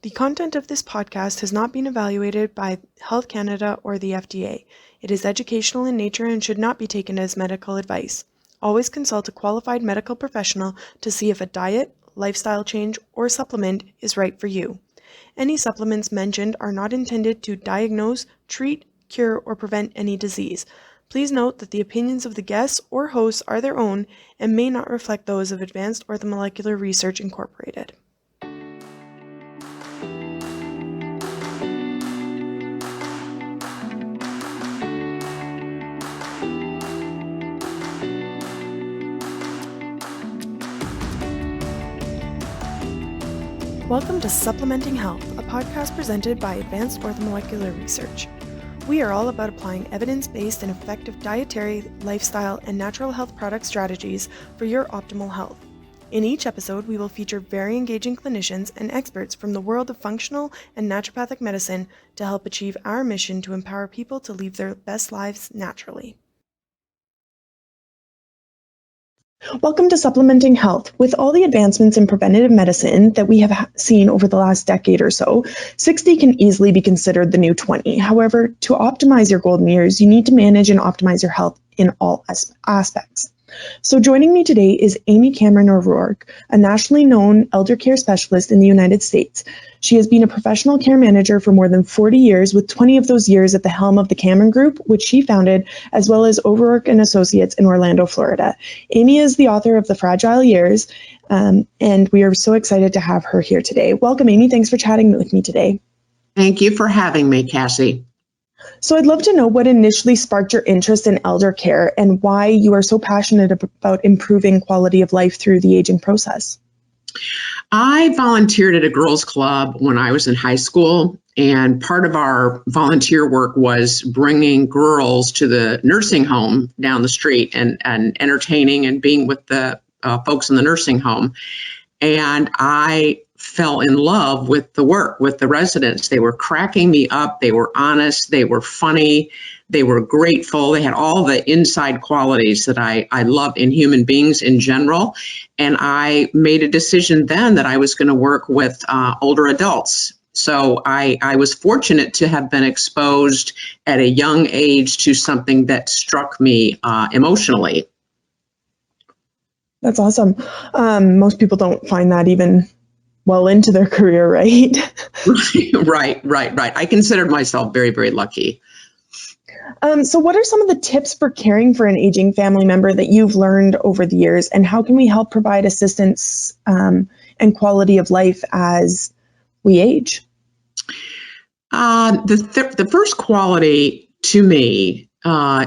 The content of this podcast has not been evaluated by Health Canada or the FDA. It is educational in nature and should not be taken as medical advice. Always consult a qualified medical professional to see if a diet, lifestyle change, or supplement is right for you. Any supplements mentioned are not intended to diagnose, treat, cure, or prevent any disease. Please note that the opinions of the guests or hosts are their own and may not reflect those of Advanced Orthomolecular Research Incorporated. Welcome to Supplementing Health, a podcast presented by Advanced Orthomolecular Research. We are all about applying evidence-based and effective dietary, lifestyle, and natural health product strategies for your optimal health. In each episode, we will feature very engaging clinicians and experts from the world of functional and naturopathic medicine to help achieve our mission to empower people to live their best lives naturally. Welcome to Supplementing Health. With all the advancements in preventative medicine that we have seen over the last decade or so, 60 can easily be considered the new 20. However, to optimize your golden years, you need to manage and optimize your health in all aspects. So joining me today is Amy Cameron O'Rourke, a nationally known elder care specialist in the United States. She has been a professional care manager for more than 40 years, with 20 of those years at the helm of the Cameron Group, which she founded, as well as O'Rourke and Associates in Orlando, Florida. Amy is the author of The Fragile Years, and we are so excited to have her here today. Welcome, Amy. Thanks for chatting with me today. Thank you for having me, Cassie. So I'd love to know what initially sparked your interest in elder care and why you are so passionate about improving quality of life through the aging process. I volunteered at a girls' club when I was in high school, and part of our volunteer work was bringing girls to the nursing home down the street and entertaining and being with the folks in the nursing home. And I fell in love with the work, with the residents. They were cracking me up. They were honest. They were funny. They were grateful. They had all the inside qualities that I love in human beings in general. And I made a decision then that I was going to work with older adults. So I was fortunate to have been exposed at a young age to something that struck me emotionally. That's awesome. Most people don't find that even well into their career, right? Right. I considered myself very, very lucky. So what are some of the tips for caring for an aging family member that you've learned over the years, and how can we help provide assistance and quality of life as we age? The first quality to me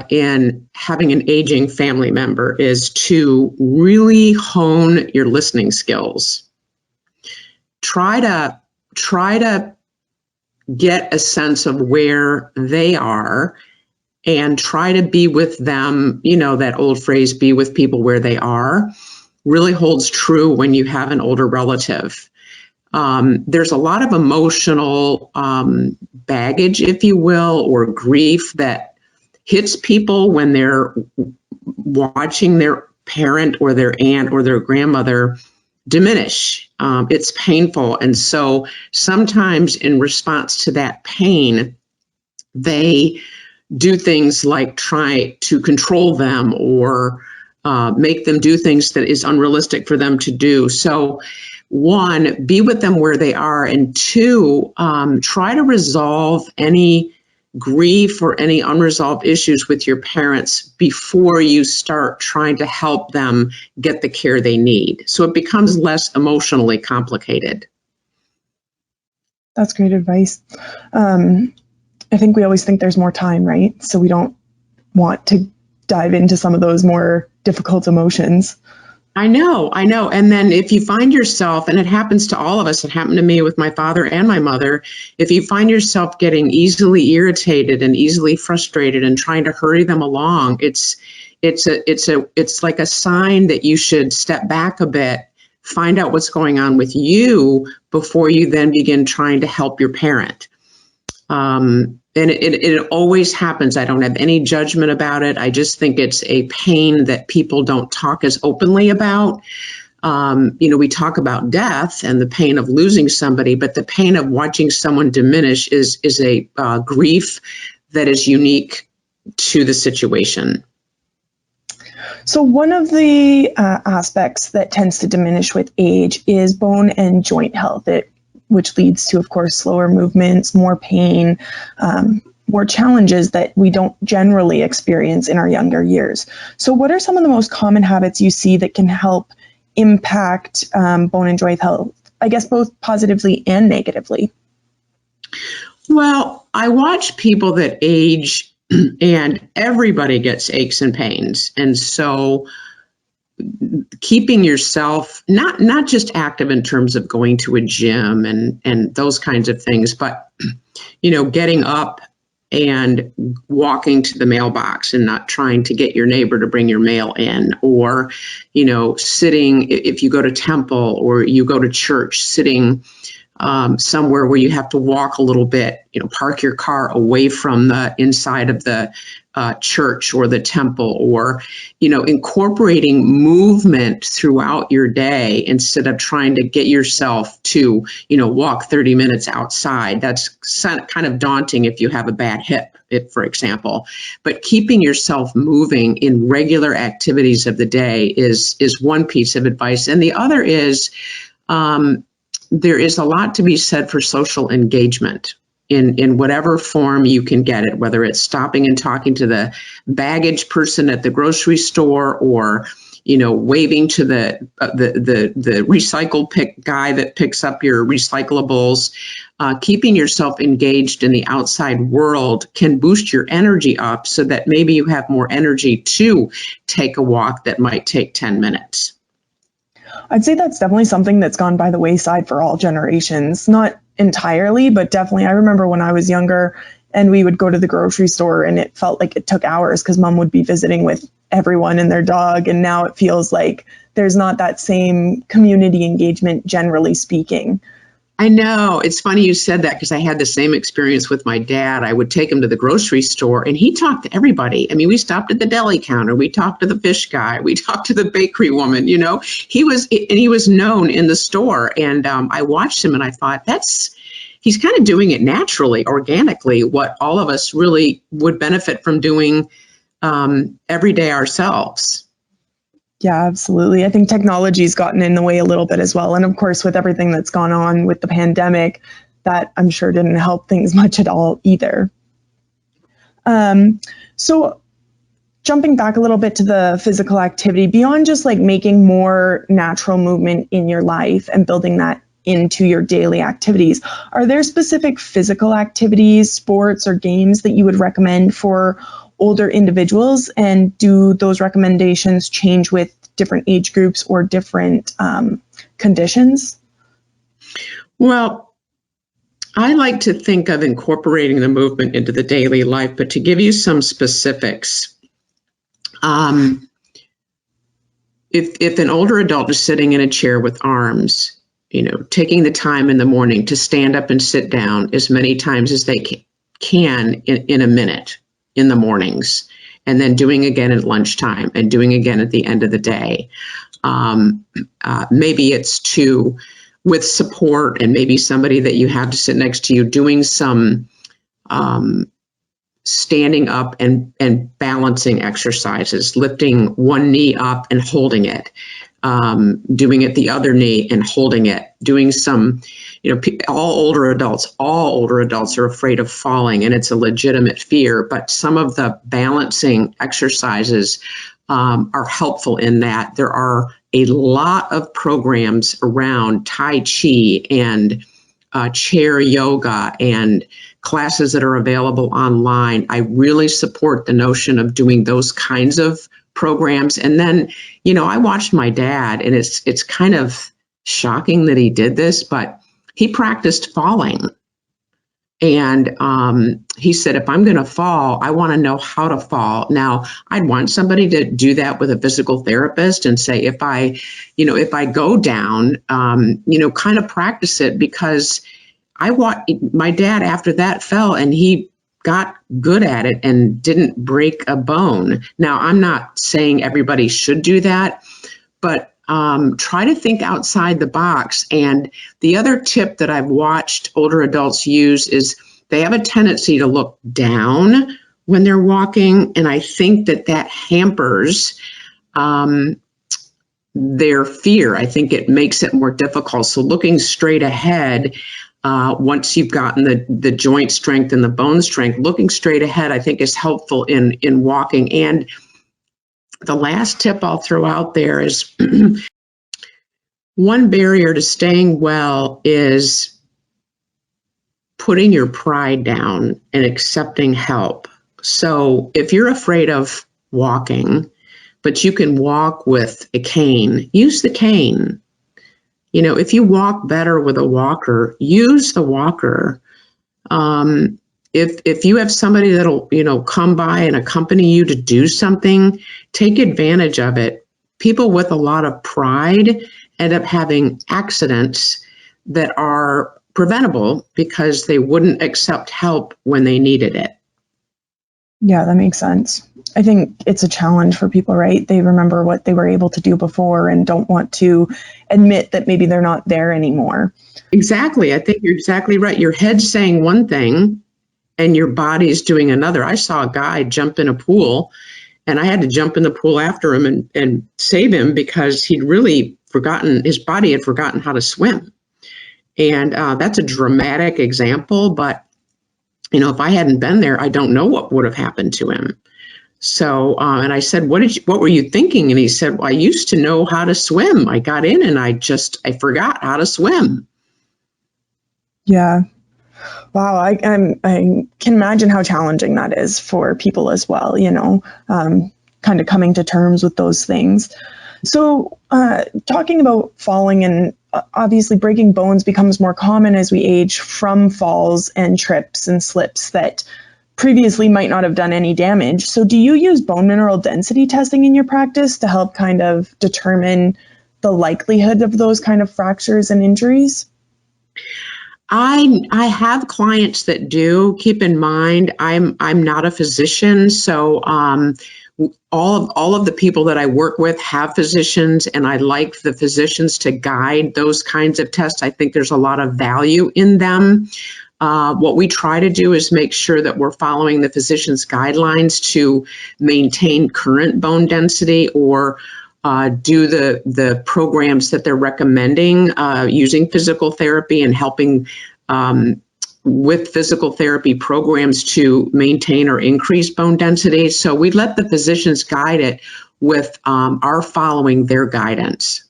in having an aging family member is to really hone your listening skills. Try to get a sense of where they are and try to be with them. You know, that old phrase, be with people where they are, really holds true when you have an older relative. There's a lot of emotional baggage, if you will, or grief that hits people when they're watching their parent or their aunt or their grandmother diminish. It's painful. And so sometimes in response to that pain, they do things like try to control them or make them do things that is unrealistic for them to do. So one, be with them where they are. And two, try to resolve any grief or any unresolved issues with your parents before you start trying to help them get the care they need. So it becomes less emotionally complicated. That's great advice. I think we always think there's more time, right? So we don't want to dive into some of those more difficult emotions. I know. And then if you find yourself, and it happens to all of us, it happened to me with my father and my mother, if you find yourself getting easily irritated and easily frustrated and trying to hurry them along, it's like a sign that you should step back a bit, find out what's going on with you before you then begin trying to help your parent. And it always happens. I don't have any judgment about it. I just think it's a pain that people don't talk as openly about. We talk about death and the pain of losing somebody, but the pain of watching someone diminish is a grief that is unique to the situation. So one of the aspects that tends to diminish with age is bone and joint health, which leads to, of course, slower movements, more pain, more challenges that we don't generally experience in our younger years. So what are some of the most common habits you see that can help impact bone and joint health, I guess both positively and negatively? Well, I watch people that age and everybody gets aches and pains. And so keeping yourself not just active in terms of going to a gym and those kinds of things, but getting up and walking to the mailbox and not trying to get your neighbor to bring your mail in, or sitting, if you go to temple or you go to church, sitting somewhere where you have to walk a little bit, park your car away from the inside of the church or the temple, or, incorporating movement throughout your day instead of trying to get yourself to, walk 30 minutes outside. That's kind of daunting if you have a bad hip, for example. But keeping yourself moving in regular activities of the day is one piece of advice. And the other is, there is a lot to be said for social engagement in whatever form you can get it, whether it's stopping and talking to the baggage person at the grocery store, or waving to the recycle pick guy that picks up your recyclables. Keeping yourself engaged in the outside world can boost your energy up so that maybe you have more energy to take a walk that might take 10 minutes. I'd say that's definitely something that's gone by the wayside for all generations. Not entirely, but definitely. I remember when I was younger and we would go to the grocery store and it felt like it took hours because mom would be visiting with everyone and their dog. And now it feels like there's not that same community engagement, generally speaking. I know. It's funny you said that, because I had the same experience with my dad. I would take him to the grocery store and he talked to everybody. I mean, we stopped at the deli counter. We talked to the fish guy. We talked to the bakery woman. He was known in the store. And I watched him and I thought, he's kind of doing it naturally, organically, what all of us really would benefit from doing every day ourselves. Yeah, absolutely. I think technology's gotten in the way a little bit as well. And of course, with everything that's gone on with the pandemic, that I'm sure didn't help things much at all either. So jumping back a little bit to the physical activity, beyond just like making more natural movement in your life and building that into your daily activities, are there specific physical activities, sports, or games that you would recommend for older individuals? And do those recommendations change with different age groups or different conditions? Well, I like to think of incorporating the movement into the daily life, but to give you some specifics, if an older adult is sitting in a chair with arms, taking the time in the morning to stand up and sit down as many times as they can in a minute in the mornings, and then doing again at lunchtime and doing again at the end of the day. Maybe it's with support and maybe somebody that you have to sit next to you, doing some standing up and balancing exercises, lifting one knee up and holding it, doing it the other knee and holding it, doing some, all older adults are afraid of falling, and it's a legitimate fear, but some of the balancing exercises are helpful in that. There are a lot of programs around Tai Chi and chair yoga and classes that are available online. I really support the notion of doing those kinds of programs. And then, I watched my dad, and it's kind of shocking that he did this, but he practiced falling. And he said, if I'm going to fall, I want to know how to fall. Now, I'd want somebody to do that with a physical therapist and say, if I go down, kind of practice it, because my dad after that fell and he got good at it and didn't break a bone. Now, I'm not saying everybody should do that, but Try to think outside the box. And the other tip that I've watched older adults use is they have a tendency to look down when they're walking. And I think that hampers their fear. I think it makes it more difficult. So looking straight ahead, once you've gotten the joint strength and the bone strength, looking straight ahead, I think is helpful in walking. And the last tip I'll throw out there is one barrier to staying well is putting your pride down and accepting help. So if you're afraid of walking, but you can walk with a cane, use the cane. You know, if you walk better with a walker, use the walker. If you have somebody that'll, come by and accompany you to do something, take advantage of it. People with a lot of pride end up having accidents that are preventable because they wouldn't accept help when they needed it. Yeah, that makes sense. I think it's a challenge for people, right? They remember what they were able to do before and don't want to admit that maybe they're not there anymore. Exactly. I think you're exactly right. Your head's saying one thing and your body's doing another. I saw a guy jump in a pool and I had to jump in the pool after him and save him because he'd really forgotten, his body had forgotten how to swim. And that's a dramatic example, but if I hadn't been there, I don't know what would have happened to him. So, and I said, what were you thinking? And he said, well, I used to know how to swim. I got in and I forgot how to swim. Yeah. Wow. I can imagine how challenging that is for people as well, kind of coming to terms with those things. So talking about falling and obviously breaking bones becomes more common as we age from falls and trips and slips that previously might not have done any damage. So do you use bone mineral density testing in your practice to help kind of determine the likelihood of those kind of fractures and injuries? I have clients that do. Keep in mind, I'm not a physician, so all of the people that I work with have physicians, and I like the physicians to guide those kinds of tests. I think there's a lot of value in them. What we try to do is make sure that we're following the physician's guidelines to maintain current bone density or do the programs that they're recommending using physical therapy and helping with physical therapy programs to maintain or increase bone density. So we let the physicians guide it with our following their guidance.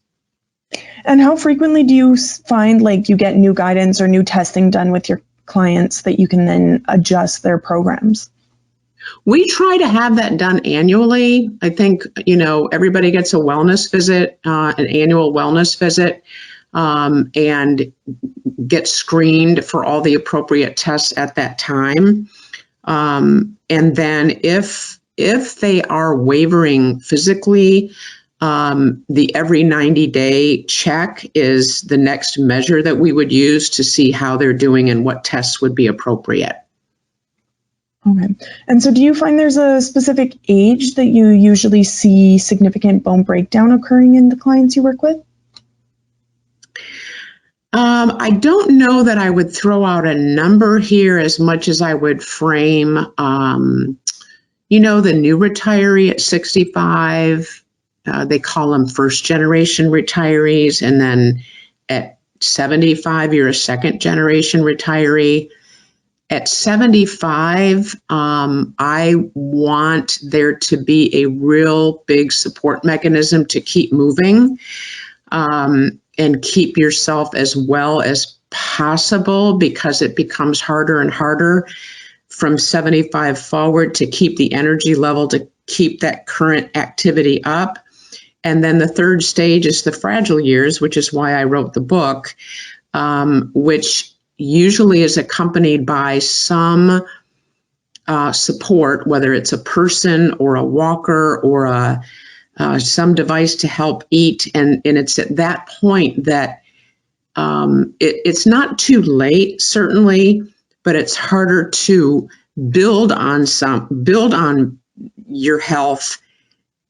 And how frequently do you find like you get new guidance or new testing done with your clients that you can then adjust their programs? We try to have that done annually. I think, everybody gets a wellness visit, an annual wellness visit, and get screened for all the appropriate tests at that time. And then if they are wavering physically, the every 90-day check is the next measure that we would use to see how they're doing and what tests would be appropriate. Okay. And so do you find there's a specific age that you usually see significant bone breakdown occurring in the clients you work with? I don't know that I would throw out a number here as much as I would frame, the new retiree at 65, they call them first generation retirees. And then at 75, you're a second generation retiree. At 75, I want there to be a real big support mechanism to keep moving and keep yourself as well as possible, because it becomes harder and harder from 75 forward to keep the energy level, to keep that current activity up. And then the third stage is the fragile years, which is why I wrote the book, which usually is accompanied by some support, whether it's a person or a walker or some device to help eat. And it's at that point that it's not too late, certainly, but it's harder to build on your health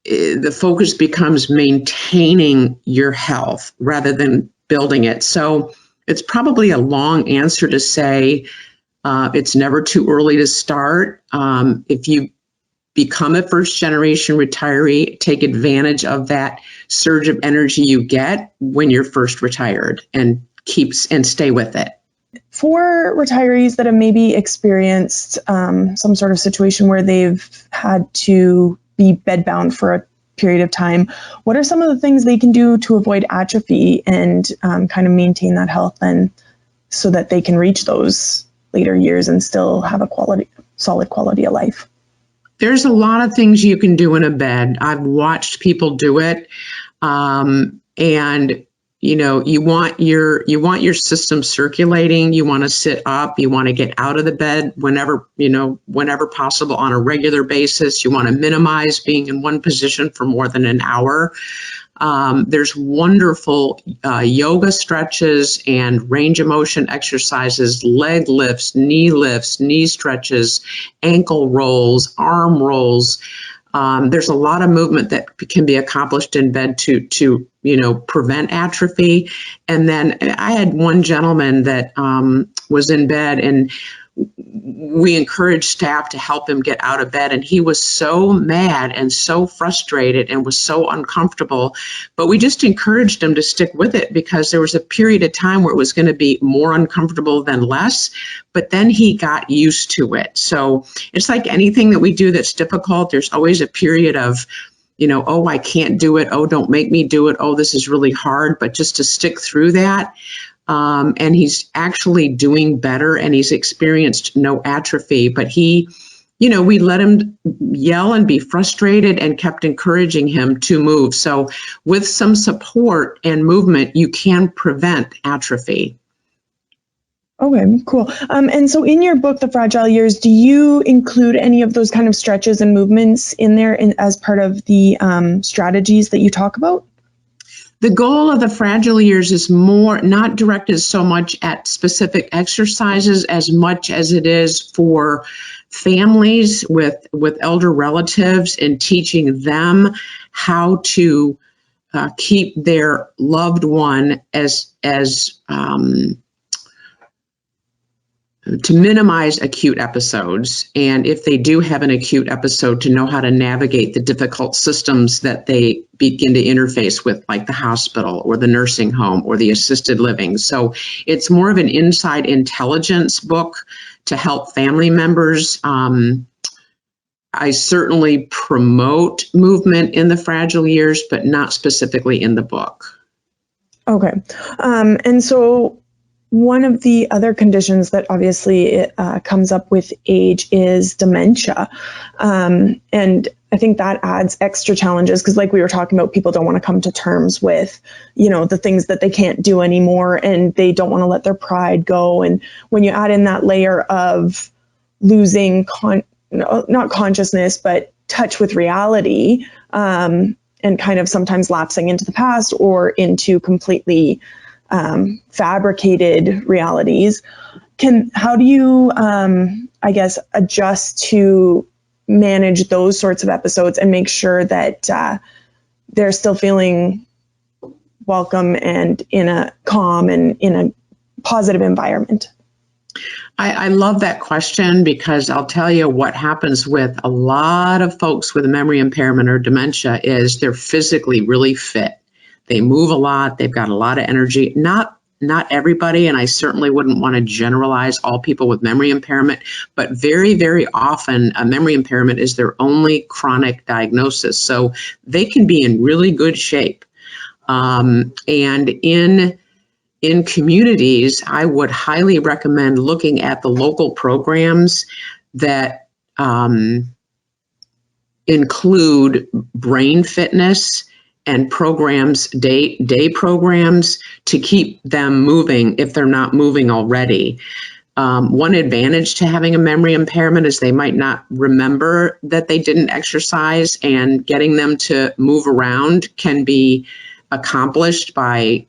the focus becomes maintaining your health rather than building it. So it's probably a long answer to say it's never too early to start. If you become a first generation retiree, take advantage of that surge of energy you get when you're first retired and stay with it. For retirees that have maybe experienced some sort of situation where they've had to be bedbound for a period of time, what are some of the things they can do to avoid atrophy and kind of maintain that health and so that they can reach those later years and still have a solid quality of life? There's a lot of things you can do in a bed. I've watched people do it. And you want your system circulating. You want to sit up. You want to get out of the bed whenever possible on a regular basis. You want to minimize being in one position for more than an hour. There's wonderful yoga stretches and range of motion exercises, leg lifts, knee stretches, ankle rolls, arm rolls. There's a lot of movement that can be accomplished in bed to prevent atrophy. And then I had one gentleman that was in bed, and we encouraged staff to help him get out of bed. And he was so mad and so frustrated and was so uncomfortable. But we just encouraged him to stick with it because there was a period of time where it was going to be more uncomfortable than less. But then he got used to it. So it's like anything that we do that's difficult. There's always a period of, oh, I can't do it. Oh, don't make me do it. Oh, this is really hard. But just to stick through that. And he's actually doing better, and he's experienced no atrophy, but we let him yell and be frustrated and kept encouraging him to move. So with some support and movement, you can prevent atrophy. Okay, cool. And so in your book, The Fragile Years, do you include any of those kind of stretches and movements in there as part of the strategies that you talk about? The goal of the Fragile Years is more not directed so much at specific exercises as much as it is for families with elder relatives and teaching them how to keep their loved one to minimize acute episodes. And if they do have an acute episode, to know how to navigate the difficult systems that they begin to interface with, like the hospital or the nursing home or the assisted living. So it's more of an inside intelligence book to help family members. I certainly promote movement in the Fragile Years, but not specifically in the book. Okay. And so one of the other conditions that obviously comes up with age is dementia. And I think that adds extra challenges because, like we were talking about, people don't want to come to terms with, the things that they can't do anymore, and they don't want to let their pride go. And when you add in that layer of losing not consciousness, but touch with reality, and kind of sometimes lapsing into the past or into completely fabricated realities, how do you, adjust to manage those sorts of episodes and make sure that they're still feeling welcome and in a calm and in a positive environment? I love that question because I'll tell you what happens with a lot of folks with memory impairment or dementia is they're physically really fit. They move a lot. They've got a lot of energy. Not everybody, and I certainly wouldn't want to generalize all people with memory impairment, but very, very often a memory impairment is their only chronic diagnosis. So they can be in really good shape. And in communities, I would highly recommend looking at the local programs that include brain fitness and programs, day programs to keep them moving if they're not moving already. One advantage to having a memory impairment is they might not remember that they didn't exercise, and getting them to move around can be accomplished by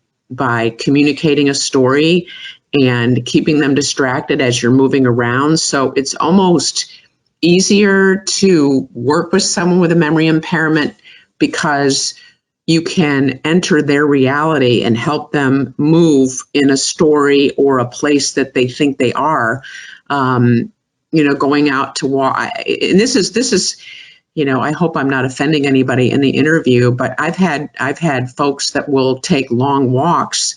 communicating a story and keeping them distracted as you're moving around. So it's almost easier to work with someone with a memory impairment because you can enter their reality and help them move in a story or a place that they think they are. Going out to walk. And this is, I hope I'm not offending anybody in the interview, but I've had folks that will take long walks,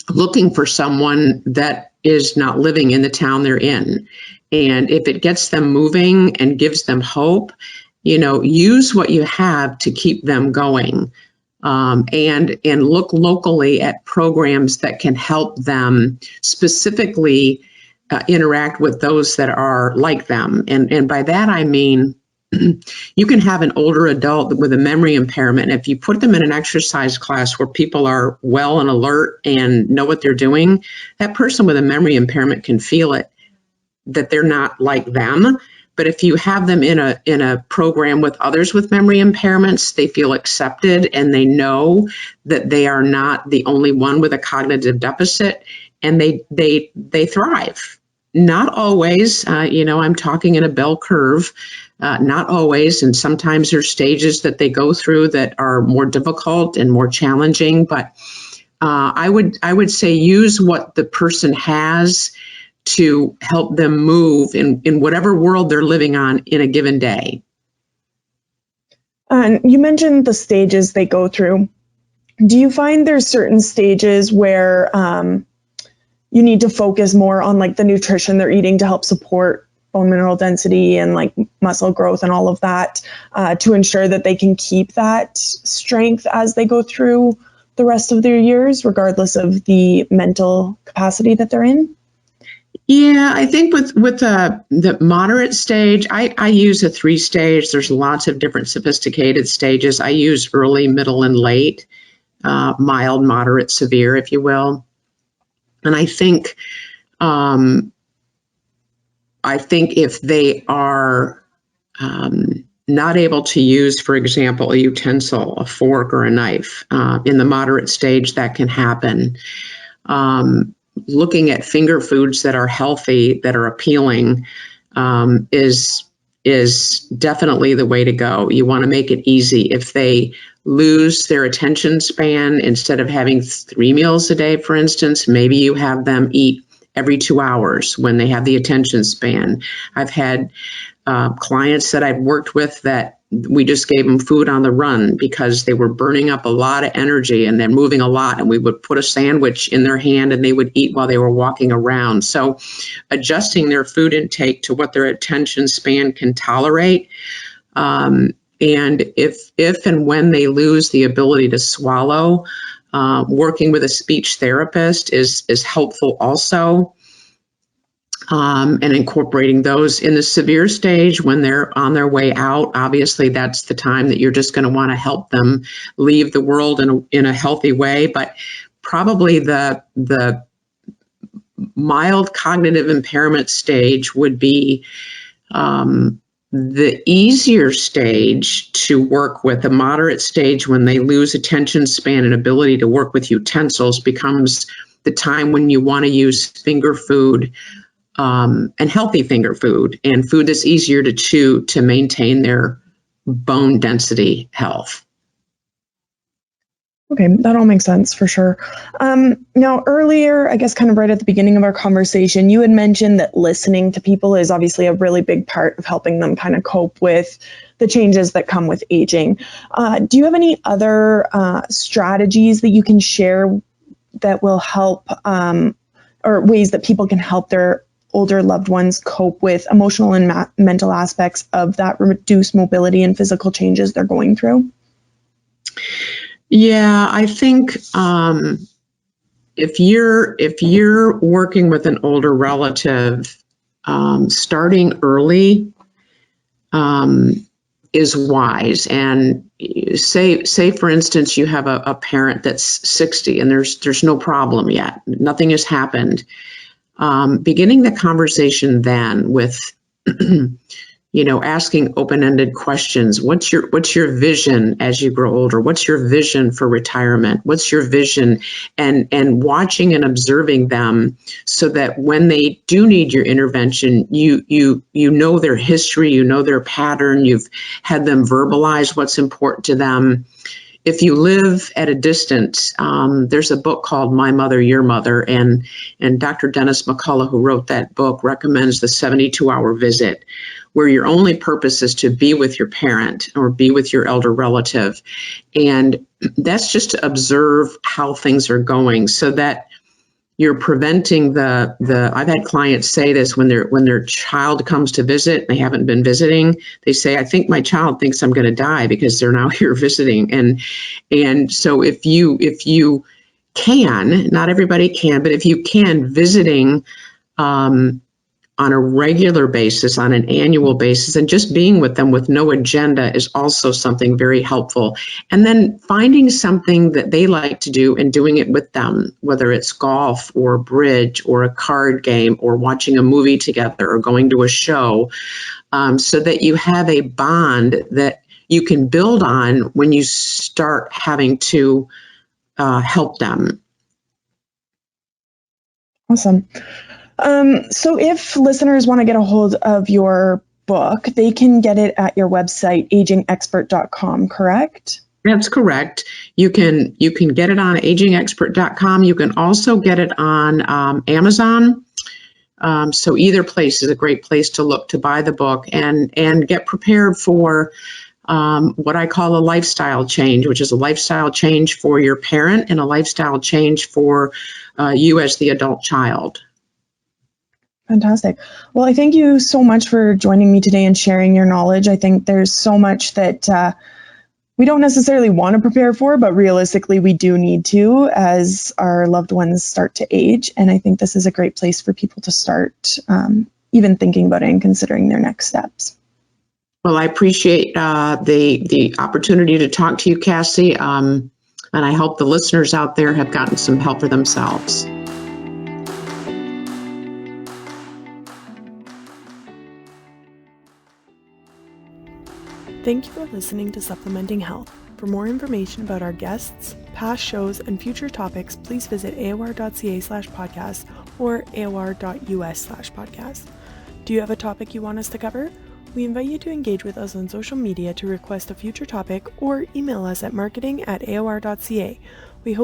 looking for someone that is not living in the town they're in. And if it gets them moving and gives them hope, use what you have to keep them going, and look locally at programs that can help them specifically interact with those that are like them. And by that, I mean, you can have an older adult with a memory impairment. If you put them in an exercise class where people are well and alert and know what they're doing, that person with a memory impairment can feel it, that they're not like them. But if you have them in a program with others with memory impairments, they feel accepted and they know that they are not the only one with a cognitive deficit, and they thrive. Not always, I'm talking in a bell curve, not always. And sometimes there's stages that they go through that are more difficult and more challenging. But I would say use what the person has to help them move in whatever world they're living on in a given day. And you mentioned the stages they go through. Do you find there's certain stages where you need to focus more on like the nutrition they're eating to help support bone mineral density and like muscle growth and all of that, to ensure that they can keep that strength as they go through the rest of their years, regardless of the mental capacity that they're in? Yeah, I think with the moderate stage, I use a 3-stage. There's lots of different sophisticated stages. I use early, middle, and late, mild, moderate, severe, if you will. And I think if they are not able to use, for example, a utensil, a fork or a knife, in the moderate stage, that can happen. Looking at finger foods that are healthy, that are appealing, is definitely the way to go. You want to make it easy. If they lose their attention span, instead of having 3 meals a day, for instance, maybe you have them eat every 2 hours when they have the attention span. I've had clients that I've worked with that we just gave them food on the run because they were burning up a lot of energy and they're moving a lot, and we would put a sandwich in their hand and they would eat while they were walking around. So adjusting their food intake to what their attention span can tolerate. And if and when they lose the ability to swallow, working with a speech therapist is helpful also. And incorporating those in the severe stage when they're on their way out. Obviously, that's the time that you're just going to want to help them leave the world in a healthy way. But probably the mild cognitive impairment stage would be the easier stage to work with. The moderate stage, when they lose attention span and ability to work with utensils, becomes the time when you want to use finger food, and healthy finger food, and food that's easier to chew to maintain their bone density health. Okay, that all makes sense for sure. Now, earlier, I guess kind of right at the beginning of our conversation, you had mentioned that listening to people is obviously a really big part of helping them kind of cope with the changes that come with aging. Do you have any other strategies that you can share that will help, or ways that people can help their older loved ones cope with emotional and mental aspects of that reduced mobility and physical changes they're going through? Yeah, I think if you're working with an older relative, starting early is wise. And say for instance, you have a parent that's 60 and there's no problem yet, nothing has happened. Beginning the conversation then with asking open-ended questions. What's your vision as you grow older? What's your vision for retirement? What's your vision? And watching and observing them so that when they do need your intervention, you know their history, you know their pattern, you've had them verbalize what's important to them. If you live at a distance, there's a book called My Mother, Your Mother, and Dr. Dennis McCullough, who wrote that book, recommends the 72-hour visit, where your only purpose is to be with your parent or be with your elder relative. And that's just to observe how things are going so that you're preventing I've had clients say this when their child comes to visit, they haven't been visiting, they say, I think my child thinks I'm going to die because they're now here visiting. And so if you can, not everybody can, but if you can, visiting on a regular basis, on an annual basis, and just being with them with no agenda is also something very helpful. And then finding something that they like to do and doing it with them, whether it's golf or bridge or a card game or watching a movie together or going to a show, so that you have a bond that you can build on when you start having to help them. Awesome. So if listeners want to get a hold of your book, they can get it at your website, agingexpert.com, correct? That's correct. You can get it on agingexpert.com. You can also get it on Amazon. So either place is a great place to look to buy the book and get prepared for what I call a lifestyle change, which is a lifestyle change for your parent and a lifestyle change for you as the adult child. Fantastic. Well, I thank you so much for joining me today and sharing your knowledge. I think there's so much that we don't necessarily want to prepare for, but realistically we do need to as our loved ones start to age. And I think this is a great place for people to start even thinking about it and considering their next steps. Well, I appreciate the opportunity to talk to you, Cassie, and I hope the listeners out there have gotten some help for themselves. Thank you for listening to Supplementing Health. For more information about our guests, past shows, and future topics, please visit aor.ca/podcast or aor.us/podcast. Do you have a topic you want us to cover? We invite you to engage with us on social media to request a future topic or email us at marketing@aor.ca.